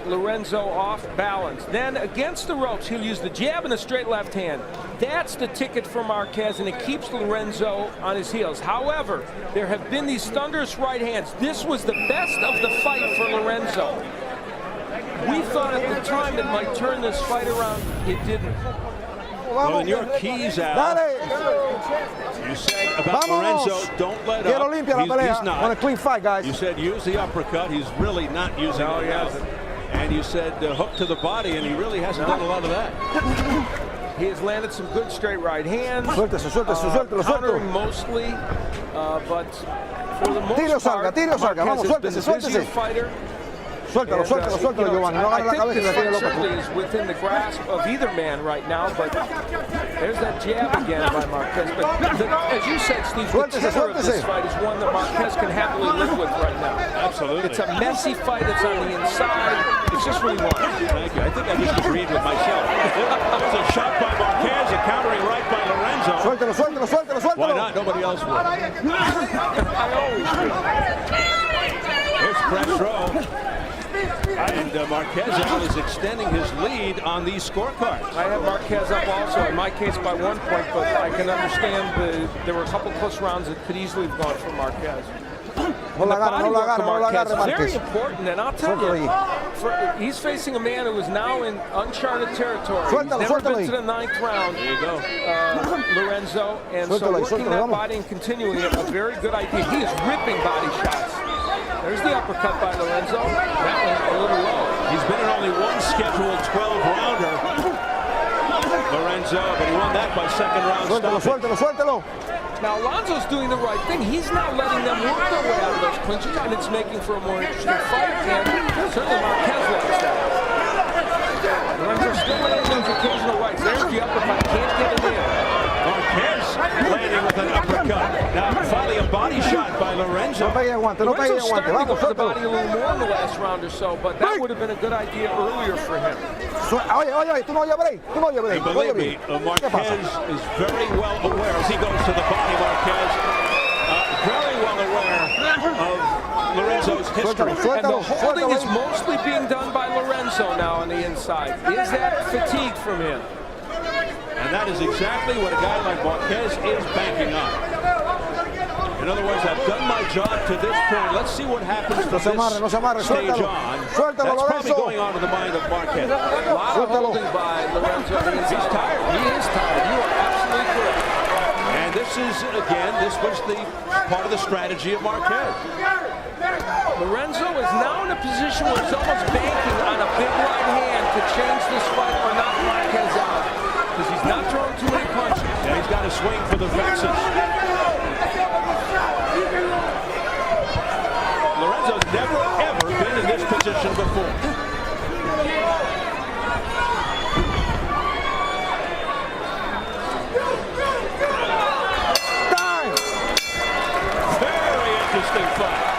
Lorenzo off balance. Then against the ropes, he'll use the jab and the straight left hand. That's the ticket for Marquez, and it keeps Lorenzo on his heels. However, there have been these thunderous right hands. This was the best of the fight for Lorenzo. We thought at the time it might turn this fight around. It didn't. Well, in your keys out, you said about Lorenzo, don't let up. He's not. On a clean fight, guys. You said use the uppercut. He's really not using it. he hasn't. And you said hook to the body, and he really hasn't done a lot of that. He has landed some good straight right hands. Suéltelo. Countering mostly, but For the most Tiro salga, part, tiro salga. Vamos, Marquez has been suéltese, the busier suéltese. fighter. Suéltalo, suéltalo, suéltalo, Giovanni. No agarre la I cabeza y think le this tire fight loco. certainly is within the grasp of either man right now, but there's that jab again by Marquez. But as you said, Steve, the tenor of this fight is one that Marquez can happily live with right now. Absolutely. It's a messy fight. It's on the inside. It's just what he wants. Thank you. I think I just agreed with myself. There's a shot by Marquez, a countering right by Lorenzo. Suéltalo, suéltalo, suéltalo, suéltalo. Why not? Nobody else would. I always do. Here's press row. And Marquez now is extending his lead on these scorecards. I have Marquez up also, in my case by 1 point, but I can understand there were a couple close rounds that could easily have gone for Marquez. No la agarre, no la agarre, no la agarre, Marquez. Very Marquez. important, and I'll tell you, he's facing a man who is now in uncharted territory. Suéltalo, He's never suéltalo been to the 9th round. There you go. Lorenzo, and so Suéltalo, working suéltalo, that vamos. body and continuing it, a very good idea. He is ripping body shots. There's the uppercut by Lorenzo. That one a little low. He's been in only one scheduled 12-rounder. Lorenzo, but he won that by second round. Suéltalo, stoppage. suéltalo, suéltalo. Now Alonso's doing the right thing. He's not letting them work their way out of those clinches, and it's making for a more interesting fight. And certainly Marquez likes that. Lorenzo still landing those occasional rights. There's the uppercut. Can't get it in. Marquez landing with an uppercut. Now finally a body shot by Lorenzo. No pegue aguante, no pegue Lorenzo aguante. started to go Vamos, for the suéltalo. body a little more in the last round or so, but that would have been a good idea earlier for him. Oye, oye, oye, tú no oyes break. Tú no oyes break. And believe me, ¿Qué pasa? Marquez is very well aware as he goes to the body. Marquez very well aware of Lorenzo's history. Suéltalo, And the suéltalo, holding is suéltalo. mostly being done by Lorenzo now on the inside. Is that fatigue from him? And that is exactly what a guy like Marquez is banking on. In other words, I've done my job to this point. Let's see what happens from No se amarre, no se amarre. this stage Suéltalo. on. Suéltalo, That's probably Lorenzo. going on to the mind of Marquez. A lot of holding by Lorenzo. He's tired. He is tired. You are absolutely correct. And this is, again, this was the part of the strategy of Marquez. Lorenzo is now in a position where he's almost banking on a big right hand to change this fight or knock Marquez out. Because he's not throwing too many punches. And he's got to swing for the fences. Lorenzo's never, ever been in this position before. Very interesting fight.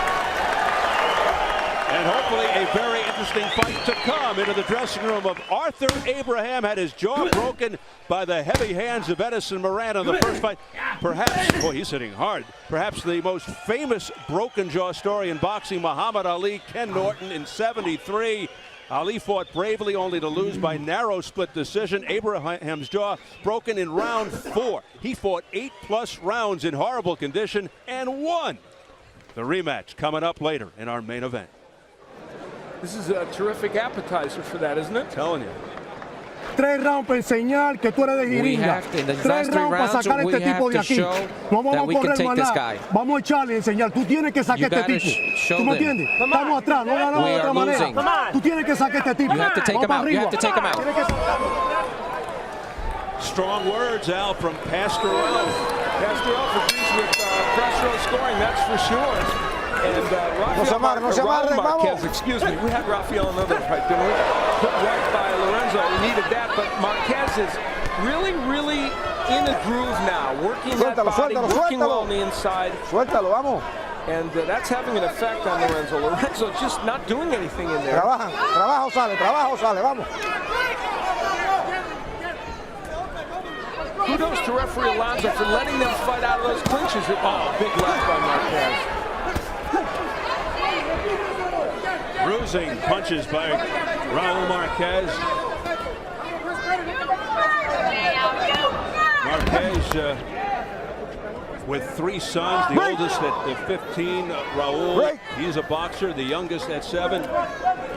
And hopefully a very interesting fight to come. Into the dressing room of Arthur Abraham, had his jaw broken by the heavy hands of Edison Moran on the first fight. Perhaps, boy, he's hitting hard. Perhaps the most famous broken jaw story in boxing, Muhammad Ali, Ken Norton in '73. Ali fought bravely only to lose by narrow split decision. Abraham's jaw broken in round 4. He fought 8+ rounds in horrible condition and won. The rematch coming up later in our main event. This is a terrific appetizer for that, isn't it? Telling you. 3 rounds para enseñar que tú eres de We jeringa. have to, in the 3 last 3 rounds para rounds, sacar we este tipo have de to aquí. show No vamos that a we can correr take más this nada. guy. Vamos a echarle y enseñar. Tú tienes que sacar You este gotta tipo. show ¿Tú me them. entiendes? Estamos atrás, no ganamos We de are otra manera. losing. Tú tienes que sacar este tipo. You have to take him Vamos out. You arriba. have to take him out. Tienes que- Strong words, Al, from Pastor Rose. Pastorov agrees with press row scoring, that's for sure. And No se amarre, no se amarre, Raul Marquez, vamos. excuse me, we had Rafael another fight, didn't we? Put right by Lorenzo, we needed that, but Marquez is really, really in a groove now, working that Suéltalo, body, suéltalo, working well suéltalo. on the inside, Suéltalo, vamos. and that's having an effect on Lorenzo. Lorenzo just not doing anything in there. Trabajan, trabajo sale, vamos. Kudos to referee Alonso for letting them fight out of those clinches. Oh, big left by Marquez. Bruising punches by Raul Marquez. Marquez with 3 sons, the oldest at 15, Raul. He's a boxer, the youngest at 7.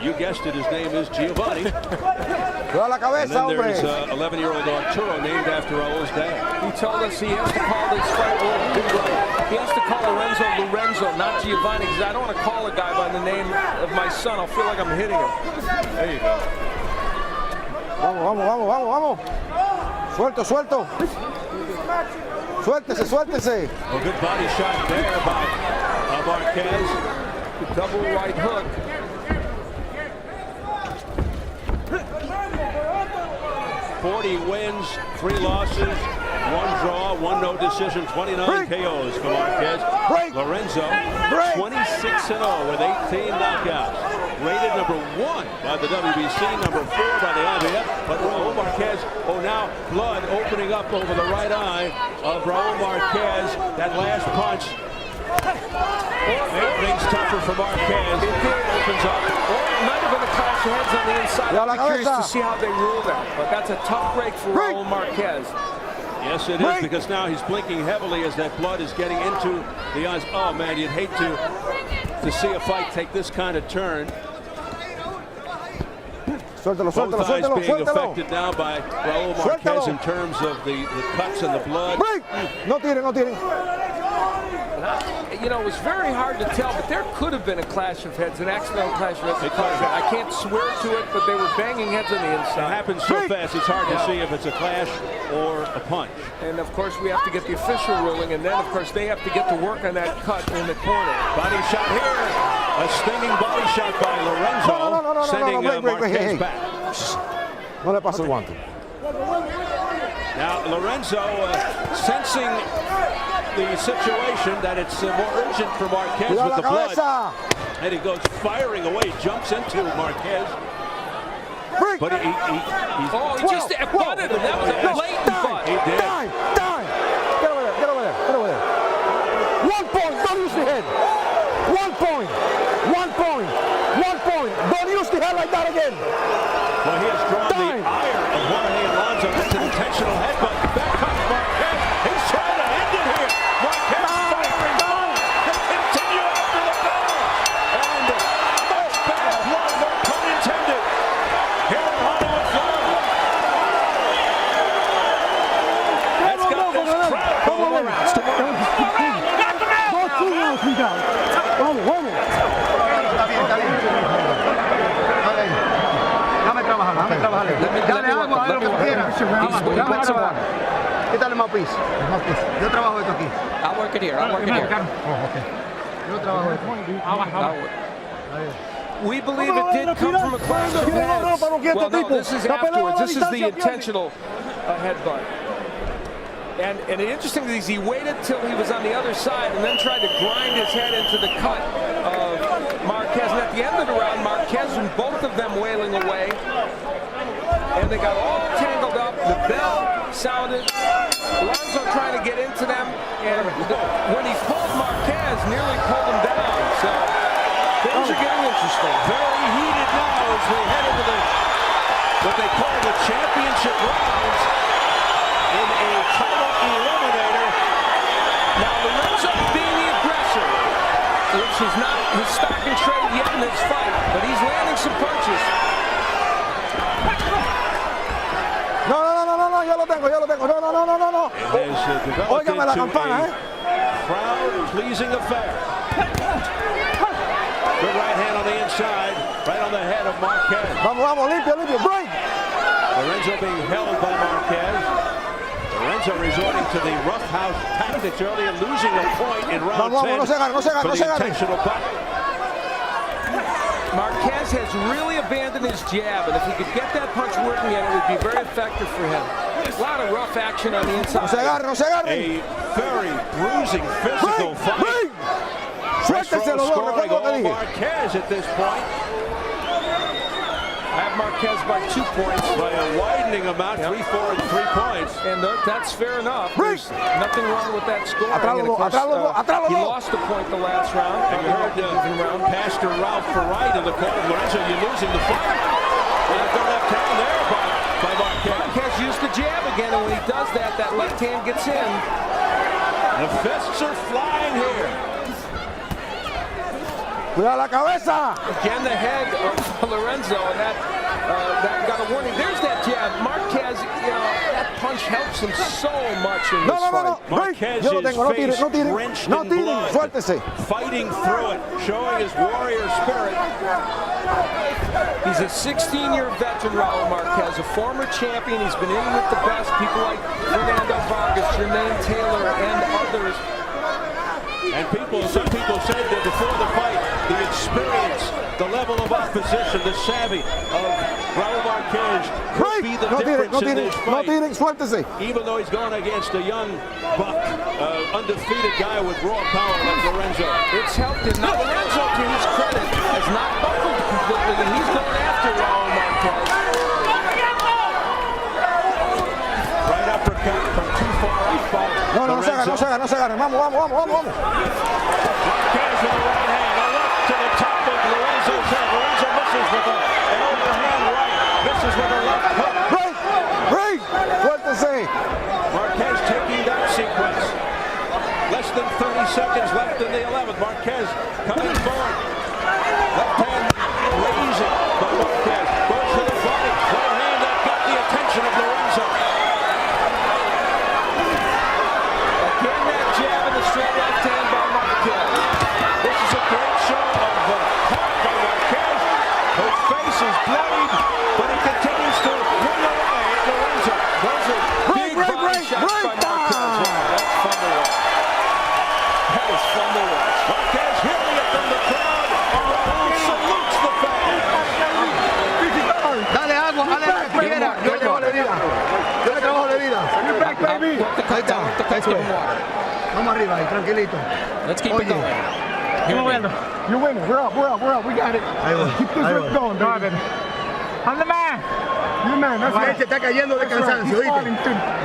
You guessed it, his name is Giovanni. Cuidado la And cabeza, then hombre. there's 11-year-old Arturo, named after Raul's dad. He told us he has to call this fight, he has to call Lorenzo, not Giovanni, because I don't want to call a guy by the name of my son. I'll feel like I'm hitting him. There you go. Vamos. Suelto. Suéltese. A good body shot there by by Marquez. The double right hook. 40 wins, 3 losses, 1 draw, 1 no decision, 29 KOs for Marquez. Lorenzo, 26-0 with 18 knockouts. Rated number 1 by the WBC, number 4 by the IBF. But Raul Marquez, now blood opening up over the right eye of Raul Marquez. That last punch made things tougher for Marquez. It opens up. Might have been a clash of heads on the inside. I'm curious to see how they rule that. But that's a tough break for Raul Marquez. Yes, it is, because now he's blinking heavily as that blood is getting into the eyes. Oh, man, you'd hate to see a fight take this kind of turn. Suéltalo, Both suéltalo, eyes suéltalo, being suéltalo. affected now by Raul Marquez in terms of the cuts and the blood. No tiren, no tiren. You know, it was very hard to tell, but there could have been a clash of heads, an accidental clash of heads. I can't swear to it, but they were banging heads on the It inside. happens so fast, it's hard to see if it's a clash or a punch. And, of course, we have to get the official ruling, and then, of course, they have to get to work on that cut in the corner. Body shot here. A stinging body shot by Lorenzo, sending Marquez back. No le pasa el guante. Now, Lorenzo sensing the situation that it's more urgent for Marquez with the blood. And he goes firing away, jumps into Marquez. But he just butted him. That was a blatant butt. He did. Die. Get over there, get over there, get over there. 1 point, don't use the head. 1 point, 1 point, 1 point. Don't use the head like that again. Well, he has drawn the ire of Jorge Alonso. That's an intentional headbutt. Back comes Marquez. He's trying to end it here. Marquez firing on. They continue after the bell. And much bad blood, no pun intended, here in Hollywood, Florida. That's got this crowd going around. Vamos, vamos. Dame trabajar. Dale agua, haz lo que quieras. Dame trabajar. Quítale más piso. Yo trabajo esto aquí. I'll work it here. Yo trabajo esto. We believe it did come from a clash of heads. Well, no, this is afterwards. This is the intentional headbutt. And interesting is he waited till he was on the other side and then tried to grind his head into the cut of Marquez. And at the end of the round, Marquez and both of them wailing away. And they got all tangled up. The bell sounded. Alonso trying to get into them. And when he pulled Marquez, nearly pulled him down. So things are getting interesting. Very heated now as we head into what they call the championship rounds in a title eliminator. Now Lorenzo being the aggressor, which is not his stock and trade yet in this fight, but he's landing some punches. No, yo lo tengo. No. Óigame la campana, Crowd-pleasing affair. Good right hand on the inside, right on the head of Marquez. Vamos, limpio, break. Lorenzo being held by Marquez. Lorenzo resorting to the roughhouse tactics earlier, losing a point in round 10 no se agarre. for the intentional butt. Marquez has really abandoned his jab, and if he could get that punch working again, it would be very effective for him. A lot of rough action on the inside. No se agarre. A very bruising physical fight. Suéltese los dos, recuerda lo que dije. Marquez at this point. I have Marquez by 2 points. By a widening amount, 3-4 and 3 points. And that's fair enough. There's nothing wrong with that score. Atrás los dos. He lost a point the last round. And you heard Pastor Ralph Ferrite in the corner. Lorenzo, you're losing the fight. Left hand there by Marquez. Marquez used the jab again, and when he does that, that left hand gets in. The fists are flying here. Cuidado la cabeza. Again, the head of Lorenzo, and that got a warning. There's that jab. Marquez, that punch helps him so much in this fight. Marquez Yo lo tengo, face drenched in blood, suéltese. fighting through it, showing his warrior spirit. He's a 16-year veteran, Raul Marquez, a former champion. He's been in with the best, people like Fernando Vargas, Jermaine Taylor, and others. And some people said level of opposition, the savvy of Raul Marquez could be the difference in this fight. Suéltese. Even though he's going against a young buck, undefeated guy with raw power like Lorenzo. It's helped him. Now Lorenzo, to his credit, has not buckled completely, and he's going after Raul Marquez. Right uppercut from too far out. No se agarren. Vamos. Marquez with a right hand, a left to the top of Lorenzo's head. Lorenzo misses with an overhand right, misses with a left hook. Break. Suéltese. Marquez taking that sequence. Less than 30 seconds left in the 11th. Marquez coming forward. Left hand raising by Marquez. Goes to the body. Right hand that got the attention of Lorenzo. Again, that jab and the straight left hand by Marquez. This is a great show of heart by Marquez, whose face is bloodied, but he continues to win away at Lorenzo. Those are big body shots by Marquez. That's fun to watch. That is fun to watch. Marquez hearing it from the crowd. Raul salutes the fans. Dale agua, yo le trabajo de vida. You're back, baby. Ahí está. Let's give him water. Vamos arriba, ahí, tranquilito. Let's keep it going. You're winning. We're up. We got it. Keep this rip going, David. I'm the man. You're the man. That's right. Él se está cayendo de cansancio, ¿viste?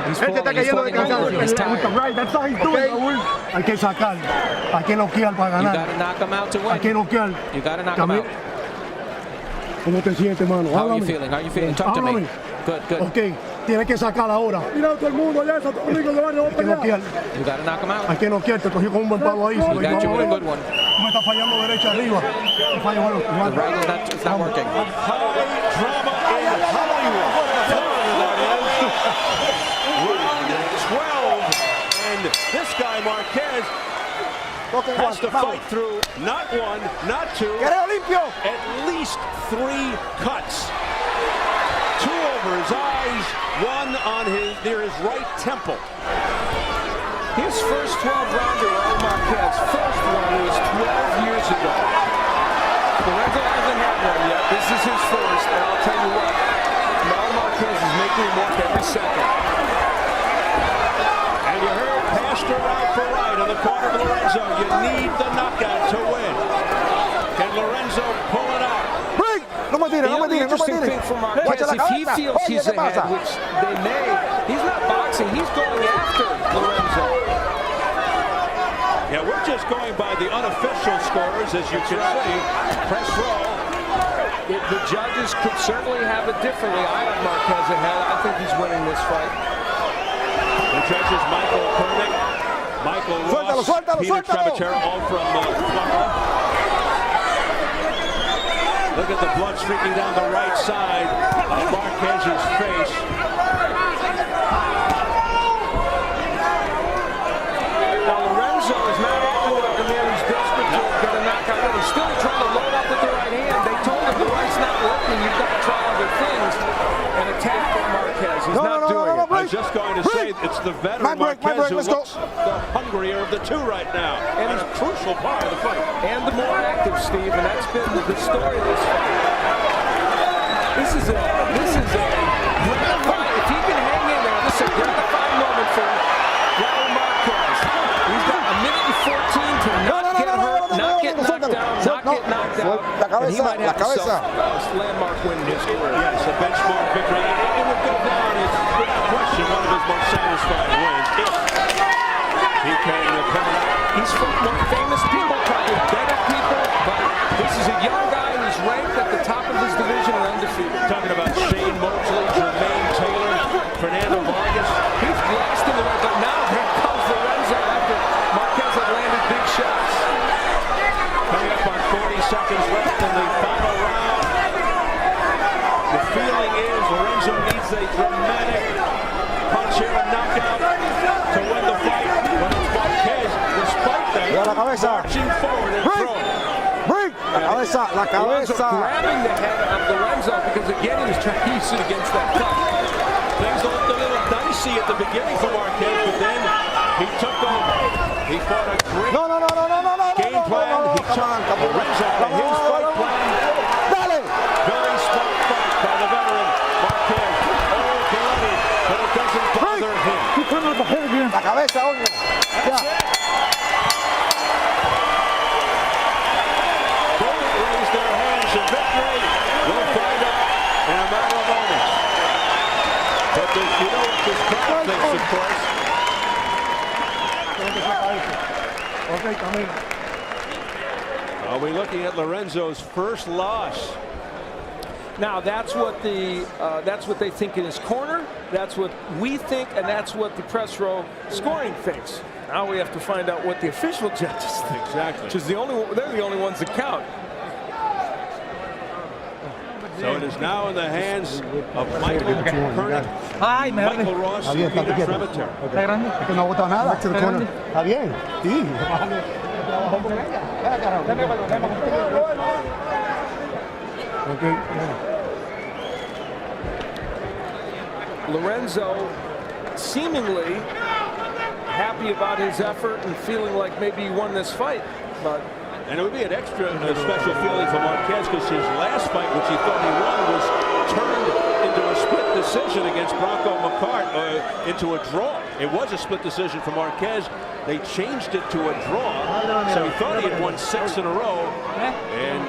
Él se está cayendo de cansancio. Right, that's how he's doing, Raúl. Hay que sacar. Hay que noquear para ganar. You got to knock him out to win. Hay que noquear. You got to knock him out. ¿Cómo te sientes, mano? How are you feeling? Talk to me. Good. Ok, tienes que sacar ahora. Mira todo el mundo allá, Santo Domingo de Barrio, hay que noquear. You got to knock him out. Hay que noquear, te cogió con un buen palo ahí. You got you with a good one. Me está fallando derecha arriba. Falla, bueno. The right is it's not working. High drama in Hollywood. Round 12. And this guy, Marquez, has to fight through not one, not two, at least 3 cuts. 2 over his eyes, 1 on near his right temple. His first 12-rounder, Raul Marquez, first one was 12 years ago. Lorenzo hasn't had one yet. This is his first, and I'll tell you what, Raul Marquez is making him work every second. And you heard Pastor out for right in the corner of Lorenzo. You need the knockout to win. Can Lorenzo pull it out? The interesting thing for Marquez, if he feels he's ahead, which they may, he's not boxing, he's going after Lorenzo. Yeah, we're just going by the unofficial scores, as you can see. Press roll. The judges could certainly have it differently. I have Marquez ahead. I think he's winning this fight. The judges, Michael Koenig, Michael Ross, Peter Trevicher, all from Florida. Look at the blood streaking down the right side of Marquez's face. Now Lorenzo is not acting like a man who's desperate to get a knockout. He's still trying to load up with the right hand. They told him the right's not working. You've got to try other things and attack from Marquez. He's not doing it. I was just going to say it's the veteran Marquez who looks the hungrier of the two right now. And he's a crucial part of the fight. And the more active, Steve, and that's been the story of this fight. This is a gratifying, if he can hang in there, this is a gratifying moment for Raul Marquez. He's got a minute and 14 to not get hurt, not get knocked down, not get knocked out. And he might have a landmark win in his career. Yes, a benchmark victory. It would go down as, without question, one of his most satisfying wins. If he can come out. He's from more famous people, probably better people, but this is a young guy who's ranked at the top of his division and undefeated. Talking about Shane Mosley, Jermaine Taylor, Fernando Vargas. He's blessed in the way, but now here comes Lorenzo after Marquez had landed big shots. Coming up on 40 seconds left in the final round. The feeling is Lorenzo needs a dramatic punch here and knockout to win the fight. But it's Marquez, despite that, marching forward and throwing. La cabeza. Grabbing the head of Lorenzo because again he was trying to use it against that cut. Things looked a little dicey at the beginning for Marquez, but then he took over. He fought a great game plan. He took Lorenzo and his fight plan cabeza, oye. Ya. Both raise their hands in victory. We'll find out in a matter of moments. But you know what this crowd thinks, of course. Okay, camina. Are we looking at Lorenzo's first loss? Now that's what they think in his corner. That's what we think, and that's what the press row scoring thinks. Now we have to find out what the official judges think. Exactly. Which is they're the only ones that count. So it is now in the hands of Michael Hernick, Michael Ross, and Peter Tremeter. Es que no ha votado nada. Está bien. Sí. Okay. Lorenzo seemingly happy about his effort and feeling like maybe he won this fight, but And it would be an extra special feeling for Marquez because his last fight, which he thought he won, was turned into a split decision against Bronco McCart, into a draw. It was a split decision for Marquez. They changed it to a draw, so he thought he had won 6 in a row, and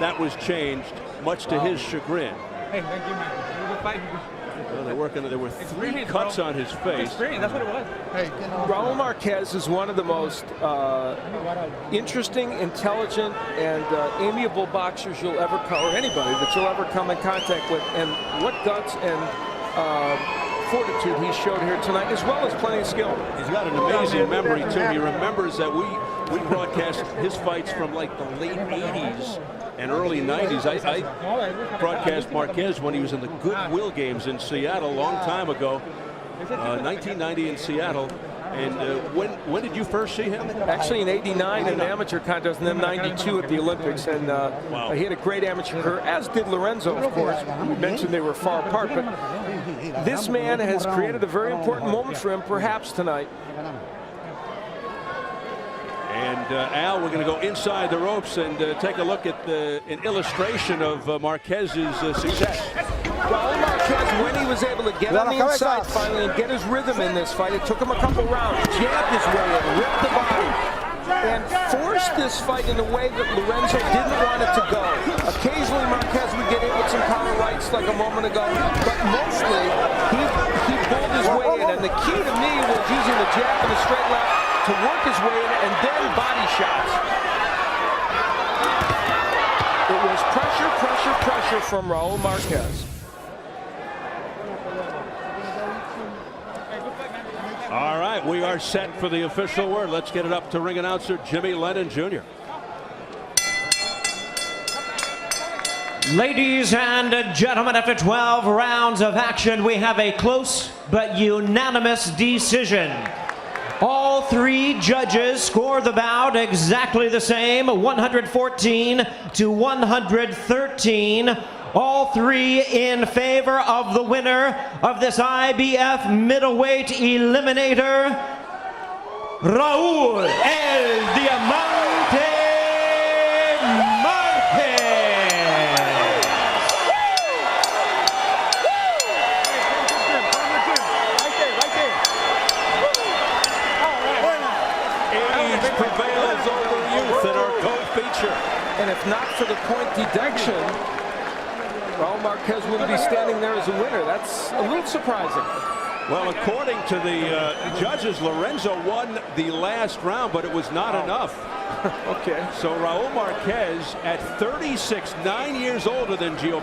that was changed, much to his chagrin. Hey, thank you, man. It was a fight. Well, there were 3 cuts on his face. That's what it was. Hey, Raul Marquez is one of the most interesting, intelligent, and amiable boxers you'll ever come, or anybody that you'll ever come in contact with. And what guts and fortitude he showed here tonight, as well as plenty of skill. He's got an amazing memory too. He remembers that we broadcast his fights from like the late 80s and early 90s. I broadcast Marquez when he was in the Goodwill games in Seattle a long time ago, 1990 in Seattle. And when did you first see him? Actually in '89 in an amateur contest, and then '92 at the Olympics. And he had a great amateur career, as did Lorenzo, of course. We mentioned they were far apart, but this man has created a very important moment for him, perhaps tonight. And Al, we're going to go inside the ropes and take a look at an illustration of Marquez's success. Raul Marquez, when he was able to get on the inside finally and get his rhythm in this fight, it took him a couple rounds, jabbed his way in, ripped the body, and forced this fight in a way that Lorenzo didn't want it to go. Occasionally Marquez would get in with some power rights like a moment ago, but mostly he pulled his way in, and the key to me was using the jab and the straight left to work his way in, and then body shots. It was pressure, pressure, pressure from Raul Marquez. All right, we are set for the official word. Let's get it up to ring announcer Jimmy Lennon Jr. Ladies and gentlemen, after 12 rounds of action, we have a close but unanimous decision. All 3 judges score the bout exactly the same, 114 to 113. All 3 in favor of the winner of this IBF middleweight eliminator, Raul El Diamante Marquez. Age prevails over youth in our co-feature. And if not for the point deduction, Raul Marquez wouldn't be standing there as a winner. That's a little surprising. Well, according to the judges, Lorenzo won the last round, but it was not enough. Okay. So Raul Marquez, at 36, 9 years older than Giovanni